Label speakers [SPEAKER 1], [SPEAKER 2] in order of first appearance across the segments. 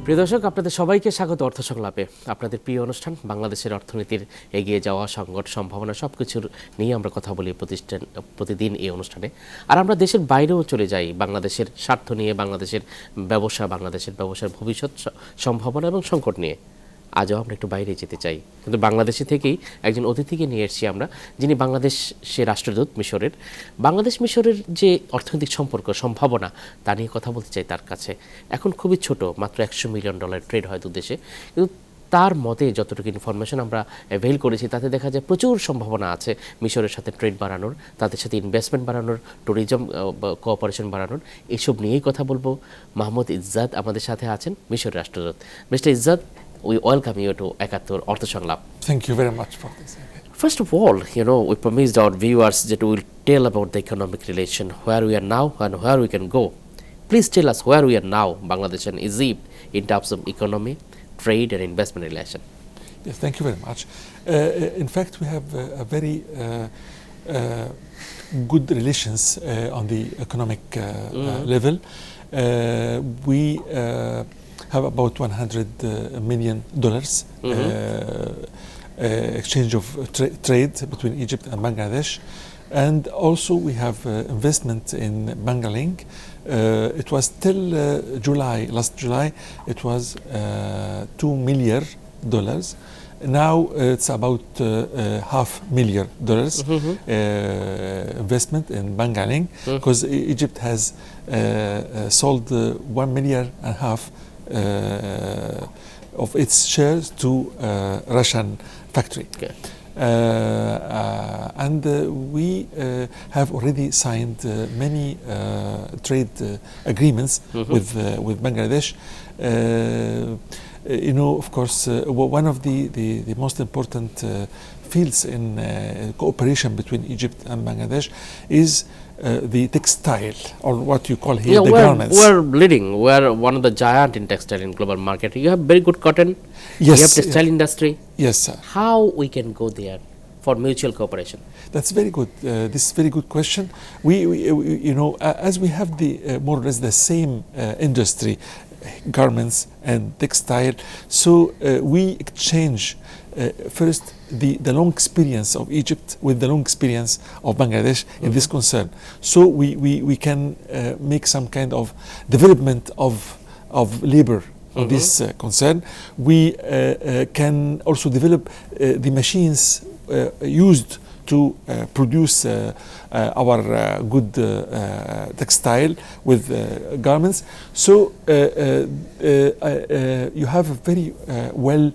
[SPEAKER 1] প্রিয় দর্শক, আপনাদের সবাইকে স্বাগত অর্থ সংলাপে। আপনাদের প্রিয় অনুষ্ঠান বাংলাদেশের অর্থনীতির এগিয়ে যাওয়া, সংকট, সম্ভাবনা সবকিছুর নিয়ে আমরা কথা বলি প্রতিদিন এই অনুষ্ঠানে। আর আমরা দেশের বাইরেও চলে যাই বাংলাদেশের স্বার্থ নিয়ে, বাংলাদেশের ব্যবসার ভবিষ্যৎ সম্ভাবনা এবং সংকট নিয়ে। আজও আমরা একটু বাইরে যেতে চাই, কিন্তু বাংলাদেশে থেকেই একজন অতিথিকে নিয়ে এসেছি আমরা, যিনি বাংলাদেশের রাষ্ট্রদূত মিশরের। মিশরের যে অর্থনৈতিক সম্পর্ক, সম্ভাবনা, তা নিয়ে কথা বলতে চাই তার কাছে। এখন খুবই ছোট, মাত্র $100 মিলিয়ন ট্রেড হয় দুদেশে, কিন্তু তার মতে যতটুকু ইনফরমেশন আমরা অ্যাভেল করেছি তাতে দেখা যায় প্রচুর সম্ভাবনা আছে মিশরের সাথে ট্রেড বাড়ানোর, তাদের সাথে ইনভেস্টমেন্ট বাড়ানোর, ট্যুরিজম কোঅপারেশন বাড়ানোর। এইসব নিয়েই কথা বলবো। মাহমুদ ইজ্জাত আমাদের সাথে আছেন, মিশরের রাষ্ট্রদূত। Mister Izzat, we welcome you to Ekattor অর্থ সংলাপ.
[SPEAKER 2] Thank you very much for this.
[SPEAKER 1] First of all, we promised our viewers that we will tell about the economic relation, where we are now and where we can go. Please tell us where we are now, Bangladesh and Egypt, in terms of economy, trade and investment relation.
[SPEAKER 2] Yes, thank you very much. In fact, we have a very good relations on the economic level. We have about $100 million exchange of trade between Egypt and Bangladesh, and also we have investment in Bangalink. It was till last July, it was $2 million. Now it's about $500,000 investment in Bangalink, because Egypt has sold 1.5 million of its shares to Russian factory.
[SPEAKER 1] Okay.
[SPEAKER 2] And we have already signed many trade agreements with Bangladesh. Of course, one of the most important fields in cooperation between Egypt and Bangladesh is the textile, or what you call here the garments.
[SPEAKER 1] We're leading. We're one of the giant in textile in global market. You have very good cotton.
[SPEAKER 2] Yes.
[SPEAKER 1] You have textile industry.
[SPEAKER 2] Yes, sir.
[SPEAKER 1] How we can go there for mutual cooperation?
[SPEAKER 2] That's very good. This is a very good question. We as we have the more or less the same industry, garments and textile, so we exchange first the long experience of Egypt with the long experience of Bangladesh in this concern. So we can make some kind of development of labor on this concern. We can also develop the machines used to produce our good textile with garments. So you have a very well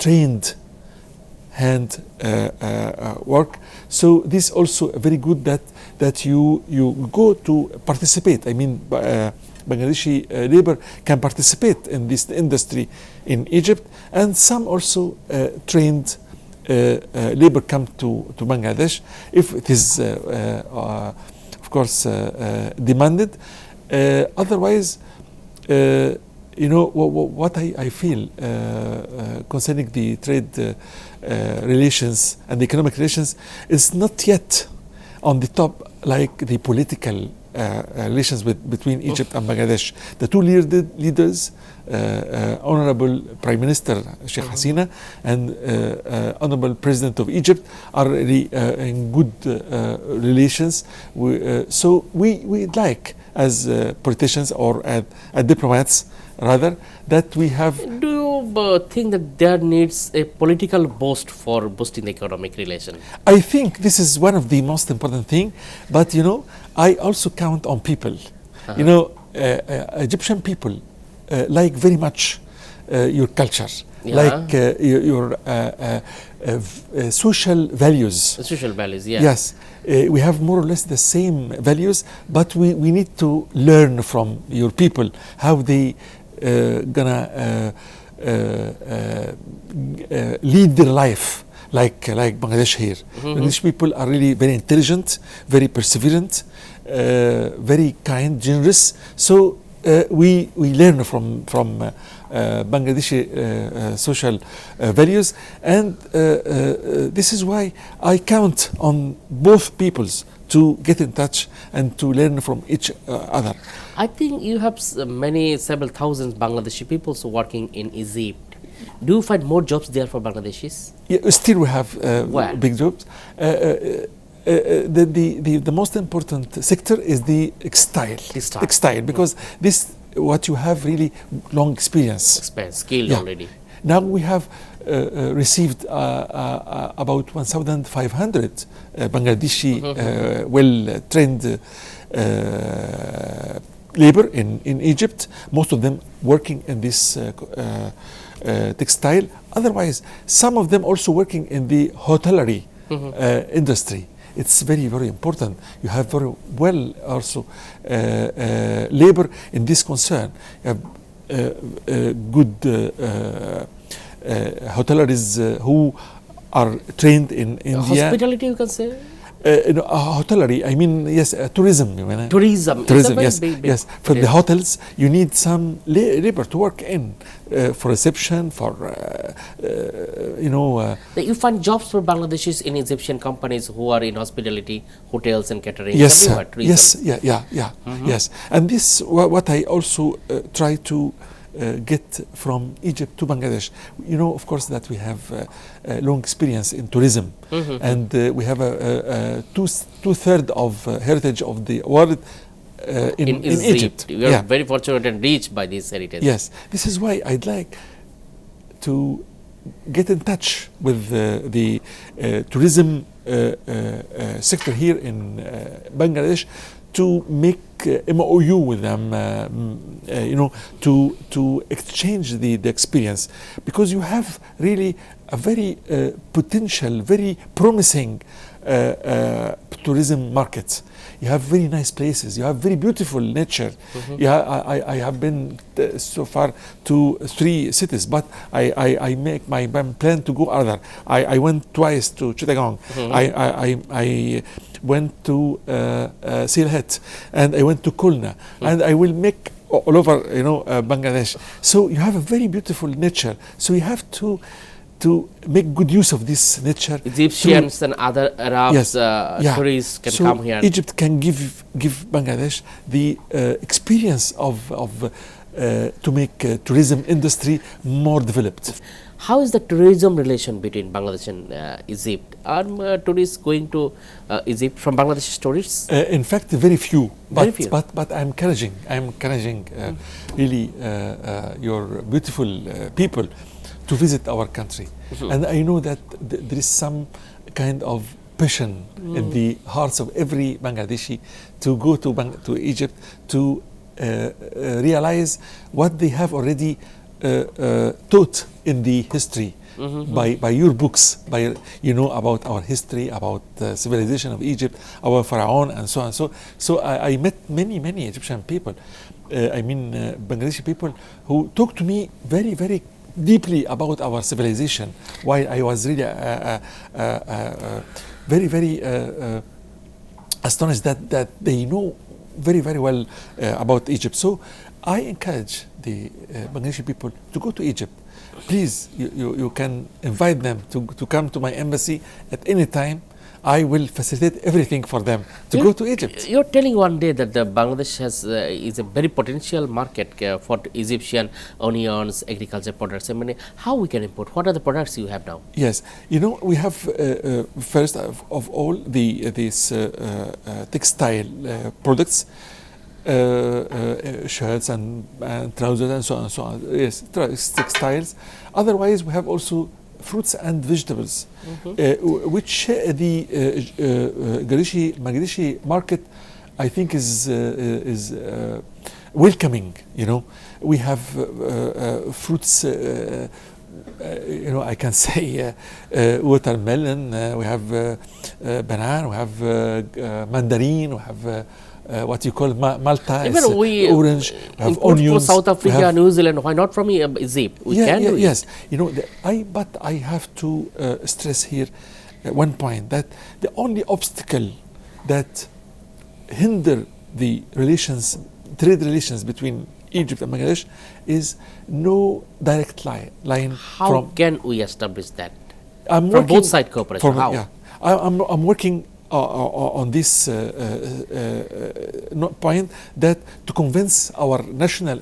[SPEAKER 2] trained hand work. So this also very good that you go to participate. I mean, Bangladeshi labor can participate in this industry in Egypt, and some also trained labor come to Bangladesh if it is of course demanded. Otherwise, what I feel concerning the trade relations and the economic relations is not yet on the top like the political relations between Egypt and Bangladesh. The two leaders, Honorable Prime Minister Sheikh Hasina and Honorable President of Egypt, are really in good relations. So we'd like, as politicians or as diplomats rather, that we have.
[SPEAKER 1] Do you think that there needs a political boost for boosting the economic relation?
[SPEAKER 2] I think this is one of the most important thing, but I also count on people. Egyptian people like very much your culture, like your social values.
[SPEAKER 1] Social values, yeah.
[SPEAKER 2] Yes, we have more or less the same values, but we need to learn from your people how they gonna lead their life like Bangladesh here. Bangladesh people are really very intelligent, very perseverant, very kind, generous. So we learn from Bangladeshi social values, and this is why I count on both peoples to get in touch and to learn from each other.
[SPEAKER 1] I think you have several thousands Bangladeshi people working in Egypt. Do you find more jobs there for Bangladeshis?
[SPEAKER 2] Yeah, still we have big jobs. The most important sector is the textile, because this what you have really long experience,
[SPEAKER 1] skilled already.
[SPEAKER 2] Now we have received about 1,500 Bangladeshi well-trained labor in Egypt, most of them working in this textile. Otherwise, some of them also working in the hotellery industry. It's very, very important. You have very well also labor in this concern. You have good hoteliers who are trained in India.
[SPEAKER 1] Hospitality, you can say?
[SPEAKER 2] Hotellery, I mean, yes, tourism.
[SPEAKER 1] Tourism,
[SPEAKER 2] yes, yes. For the hotels, you need some labor to work in, for reception, for,
[SPEAKER 1] You find jobs for Bangladeshis in Egyptian companies who are in hospitality, hotels and catering.
[SPEAKER 2] Yes,
[SPEAKER 1] everywhere,
[SPEAKER 2] yes, yes. And this, what I also try to get from Egypt to Bangladesh. Of course, that we have long experience in tourism, and we have two-thirds of heritage of the world in Egypt.
[SPEAKER 1] We are very fortunate and rich by this heritage.
[SPEAKER 2] Yes, this is why I'd like to get in touch with the tourism sector here in Bangladesh, to make MOU with them, to exchange the experience, because you have really a very potential, very promising tourism market. You have very nice places. You have very beautiful nature. I have been so far to 3 cities, but I make my plan to go other. I went twice to Chittagong. I went to Sylhet, and I went to Khulna, and I will make all over Bangladesh. So you have a very beautiful nature. So you have to make good use of this nature.
[SPEAKER 1] Egyptians and other Arabs, tourists can come here.
[SPEAKER 2] Egypt can give Bangladesh the experience of to make tourism industry more developed.
[SPEAKER 1] How is the tourism relation between Bangladesh and Egypt? Are tourists going to Egypt from Bangladesh tourists?
[SPEAKER 2] In fact, very few.
[SPEAKER 1] Very few.
[SPEAKER 2] But I'm encouraging. Really your beautiful people to visit our country, and I know that there is some kind of passion in the hearts of every Bangladeshi to go to Egypt to realize what they have already taught in the history by your books, by about our history, about the civilization of Egypt, our pharaoh, and so on. So I met many Egyptian people, Bangladeshi people, who talked to me very, very deeply about our civilization, while I was really very, very astonished that they know very, very well about Egypt. So I encourage the Bangladeshi people to go to Egypt. Please, you can invite them to come to my embassy at any time. I will facilitate everything for them to go to Egypt.
[SPEAKER 1] You're telling one day that the Bangladesh is a very potential market for Egyptian onions, agriculture products. How we can import? What are the products you have now?
[SPEAKER 2] Yes, we have first of all these textile products, shirts and trousers and so on and so on. Yes, textiles. Otherwise, we have also fruits and vegetables, which the Bangladeshi market, I think, is welcoming. We have fruits. I can say watermelon. We have banana. We have mandarin. We have what you call Malta,
[SPEAKER 1] even we
[SPEAKER 2] orange, we have onions.
[SPEAKER 1] For South Africa, New Zealand, why not from Egypt? We can do it.
[SPEAKER 2] Yes, but I have to stress here one point, that the only obstacle that hinder the trade relations between Egypt and Bangladesh is no direct line.
[SPEAKER 1] How can we establish that?
[SPEAKER 2] From
[SPEAKER 1] both side cooperation. How?
[SPEAKER 2] I'm working on this point, that to convince our national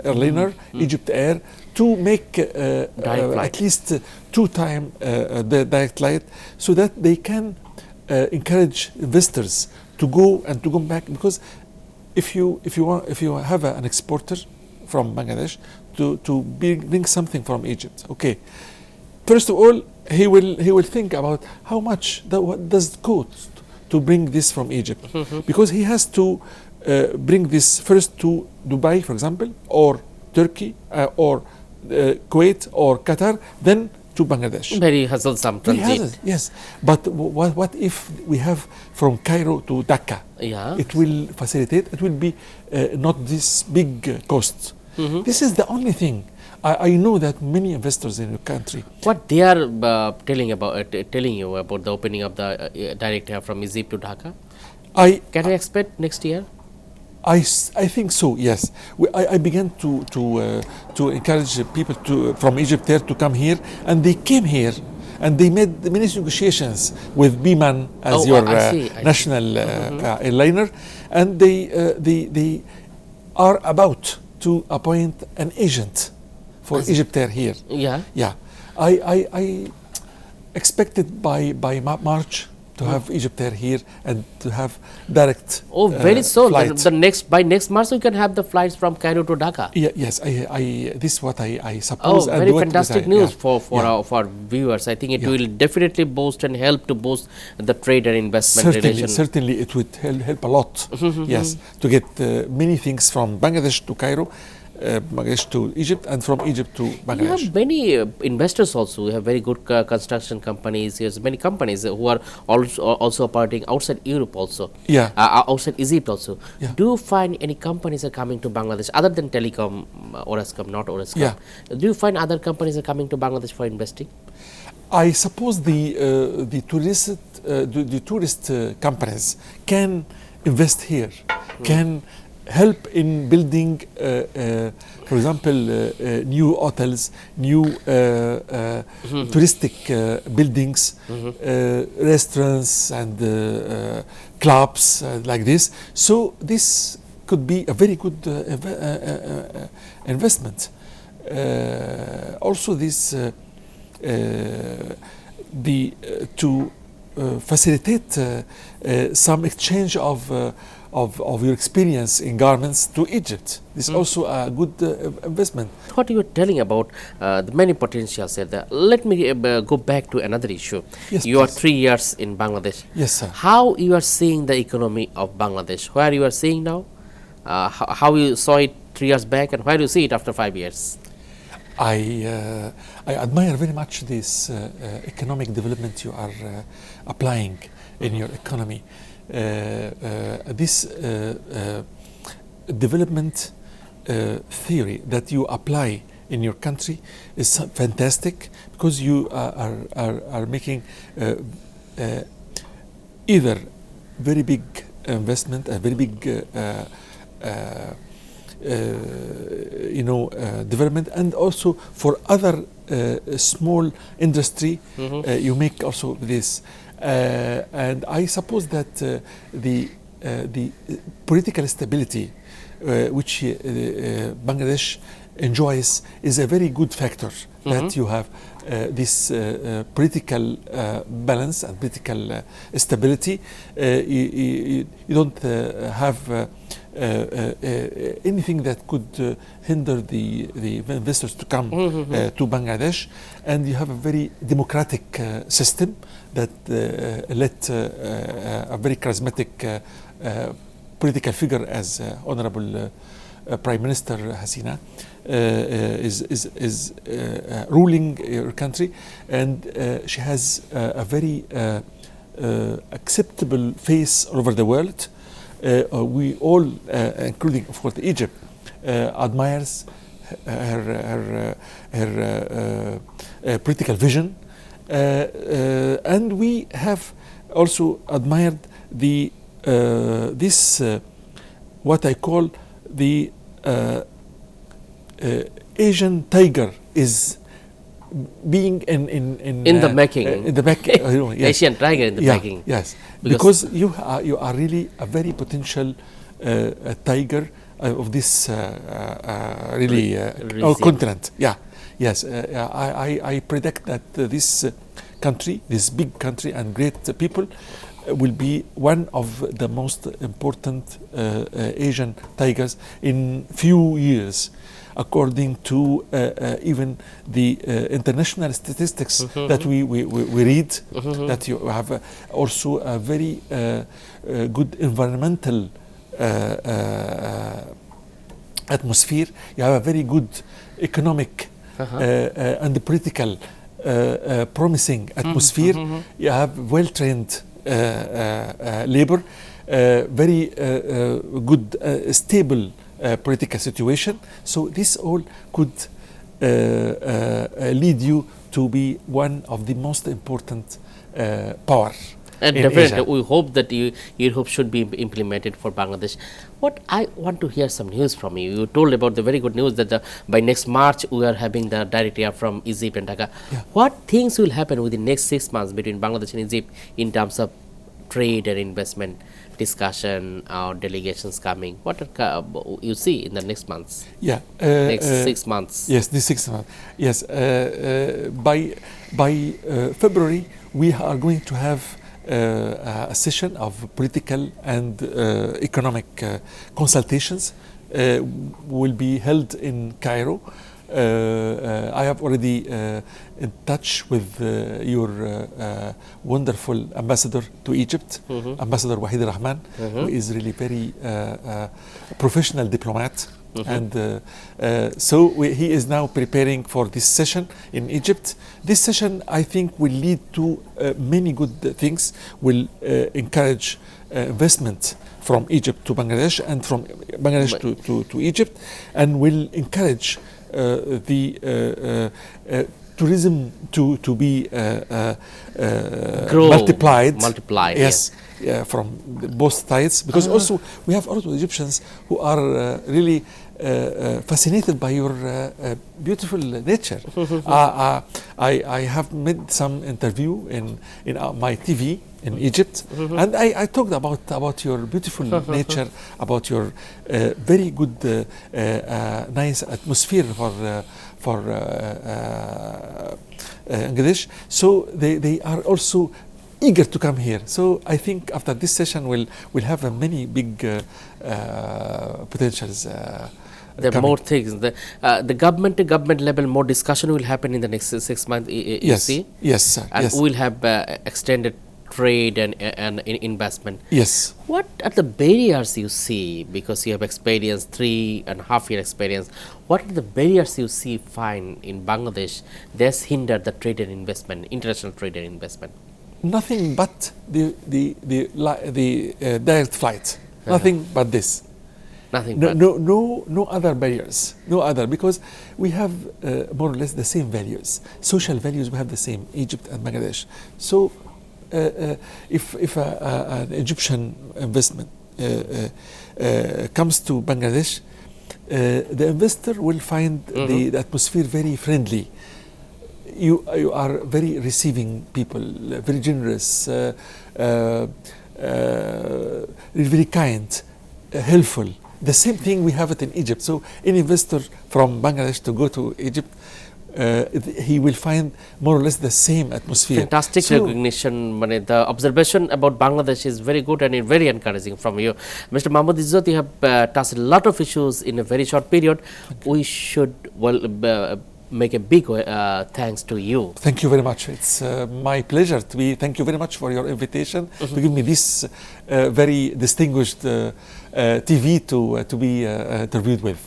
[SPEAKER 2] airliner, Egypt Air, to make at least 2 times the direct flight, so that they can encourage investors to go and to come back. Because if you have an exporter from Bangladesh to bring something from Egypt, okay, first of all, he will think about how much what does it cost to bring this from Egypt, because he has to bring this first to Dubai, for example, or Turkey, or Kuwait or Qatar, then to Bangladesh.
[SPEAKER 1] Very hassle-some transit.
[SPEAKER 2] Yes, but what if we have from Cairo to Dhaka?
[SPEAKER 1] Yeah,
[SPEAKER 2] it will facilitate. It will be not this big cost. This is the only thing. I know that many investors in your country,
[SPEAKER 1] what they are telling you about the opening of the direct air from Egypt to Dhaka. Can we expect next year?
[SPEAKER 2] I think so. Yes, I began to encourage people from Egypt Air to come here, and they came here, and they made many negotiations with Biman as your national airliner, and they are about to appoint an agent for Egypt Air here. Yeah. I expected by March to have Egypt Air here and to have direct
[SPEAKER 1] very soon.
[SPEAKER 2] flight.
[SPEAKER 1] By next March we can have the flights from Cairo to Dhaka.
[SPEAKER 2] Yes, this is what I suppose.
[SPEAKER 1] Very fantastic news for our viewers. I think it will definitely boost and help to boost the trade and investment relation.
[SPEAKER 2] Certainly it would help a lot. Yes, to get many things from Bangladesh to Cairo, Bangladesh to Egypt, and from Egypt to Bangladesh.
[SPEAKER 1] You have many investors also. We have very good construction companies. There's many companies who are also operating outside Europe also. Outside Egypt also. Do you find any companies are coming to Bangladesh other than Telecom, Orascom, not Orascom? Do you find other companies are coming to Bangladesh for investing?
[SPEAKER 2] I suppose the tourist companies can invest here, can help in building, for example, new hotels, new touristic buildings, restaurants and clubs like this. So this could be a very good investment. Also, this to facilitate some exchange of your experience in garments to Egypt. This is also a good investment.
[SPEAKER 1] What you were telling about the many potentials there. Let me go back to another issue.
[SPEAKER 2] Yes,
[SPEAKER 1] you are 3 years in Bangladesh.
[SPEAKER 2] Yes, sir.
[SPEAKER 1] How you are seeing the economy of Bangladesh? Where you are seeing now? How you saw it 3 years back, and where do you see it after 5 years?
[SPEAKER 2] I admire very much this economic development you are applying in your economy. This development theory that you apply in your country is fantastic, because you are making either very big investment, a very big development, and also for other small industry, you make also this. And I suppose that the political stability which Bangladesh enjoys is a very good factor, that you have this political balance and political stability. You don't have anything that could hinder the investors to come to Bangladesh, and you have a very democratic system that let a very charismatic political figure as Honorable Prime Minister Hasina is ruling your country, and she has a very acceptable face all over the world. We all, including of course Egypt, admires her political vision, and we have also admired the this what I call the Asian tiger is being
[SPEAKER 1] In the making.
[SPEAKER 2] in the back, yes.
[SPEAKER 1] Asian tiger in the making.
[SPEAKER 2] Yes, because you are really a very potential tiger of this really our
[SPEAKER 1] Region.
[SPEAKER 2] continent. Yeah, yes. I predict that this country, this big country and great people, will be one of the most important Asian tigers in few years, according to even the international statistics that we read, that you have also a very good environmental atmosphere. You have a very good economic and political promising atmosphere. You have well-trained labor, very good stable political situation. So this all could lead you to be one of the most important power.
[SPEAKER 1] And
[SPEAKER 2] in
[SPEAKER 1] definitely,
[SPEAKER 2] Asia.
[SPEAKER 1] we hope that your hope should be implemented for Bangladesh. What I want to hear some news from you. You told about the very good news that by next March we are having the direct air from Egypt and Dhaka.
[SPEAKER 2] Yeah.
[SPEAKER 1] What things will happen within next 6 months between Bangladesh and Egypt in terms of trade and investment discussion or delegations coming? What you see in the next months?
[SPEAKER 2] Yeah.
[SPEAKER 1] Next 6 months.
[SPEAKER 2] Yes, this 6 months. Yes, by February we are going to have a session of political and economic consultations will be held in Cairo. I have already in touch with your wonderful ambassador to Egypt, Ambassador Wahid Rahman, who is really very professional diplomat. And so he is now preparing for this session in Egypt. This session, I think, will lead to many good things, will encourage investment from Egypt to Bangladesh and from Bangladesh to Egypt, and will encourage the tourism to be
[SPEAKER 1] Grow,
[SPEAKER 2] multiplied.
[SPEAKER 1] Yes.
[SPEAKER 2] From both sides, because also we have also Egyptians who are really fascinated by your beautiful nature. I have made some interview in my TV in Egypt, and I talked about your beautiful nature, about your very good, nice atmosphere for English. So they are also eager to come here. So I think after this session we'll have many big potentials.
[SPEAKER 1] There are more things. The government to government level, more discussion will happen in the next 6 months. You
[SPEAKER 2] Yes,
[SPEAKER 1] see?
[SPEAKER 2] yes,
[SPEAKER 1] And
[SPEAKER 2] yes,
[SPEAKER 1] we'll have extended trade and investment.
[SPEAKER 2] yes.
[SPEAKER 1] What are the barriers you see, because you have experience, 3.5 year experience? What are the barriers you see find in Bangladesh that's hindered the trade and investment, international trade and investment?
[SPEAKER 2] Nothing but the direct flight. Nothing but this.
[SPEAKER 1] Nothing
[SPEAKER 2] No,
[SPEAKER 1] but
[SPEAKER 2] no other barriers. No other, because we have more or less the same values. Social values we have the same, Egypt and Bangladesh. So if an Egyptian investment comes to Bangladesh, the investor will find the atmosphere very friendly. You are very receiving people, very generous, very kind, helpful. The same thing we have it in Egypt. So any investor from Bangladesh to go to Egypt, he will find more or less the same atmosphere.
[SPEAKER 1] fantastic recognition. The observation about Bangladesh is very good and very encouraging from you. Mr. Mahmoud Ezzat, you have touched a lot of issues in a very short period. We should make a big thanks to you.
[SPEAKER 2] Thank you very much. It's my pleasure to be. Thank you very much for your invitation to give me this very distinguished TV to be interviewed with.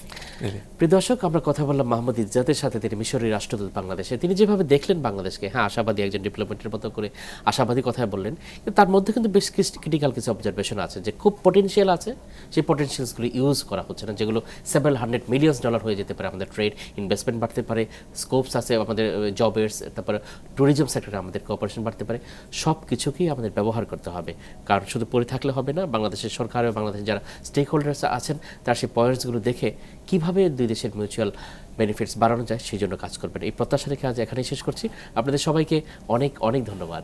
[SPEAKER 2] Really.
[SPEAKER 1] প্রিয় দর্শক, আমরা কথা বললাম মাহমুদ ইজ্জাতের সাথে, তিনি মিশরের রাষ্ট্রদূত বাংলাদেশে। তিনি যেভাবে দেখলেন বাংলাদেশকে, হ্যাঁ, আশাবাদী একজন ডিপ্লোমেটের মতো করে আশাবাদী কথাই বললেন, কিন্তু তার মধ্যে কিন্তু বেশ ক্রিটিক্যাল কিছু অবজারভেশন আছে, যে খুব পটেনশিয়াল আছে, সেই পটেনশিয়ালসগুলো ইউজ করা হচ্ছে না, যেগুলো $several hundred million হয়ে যেতে পারে। আমাদের ট্রেড ইনভেস্টমেন্ট বাড়তে পারে, স্কোপস আছে আমাদের জবের, তারপরে ট্যুরিজম সেক্টরে আমাদের কোঅপারেশন বাড়তে পারে। সব কিছুকেই আমাদের ব্যবহার করতে হবে, কারণ শুধু পড়ে থাকলে হবে না। বাংলাদেশের সরকার এবং বাংলাদেশের যারা স্টেক হোল্ডার্স আছেন, তারা সেই পয়েন্টসগুলো দেখে কীভাবে দুই দেশের মিউচুয়াল বেনিফিটস বাড়ানো যায় সেই জন্য কাজ করবেন। এই প্রত্যাশা রেখে আজ এখানেই শেষ করছি। আপনাদের সবাইকে অনেক অনেক ধন্যবাদ।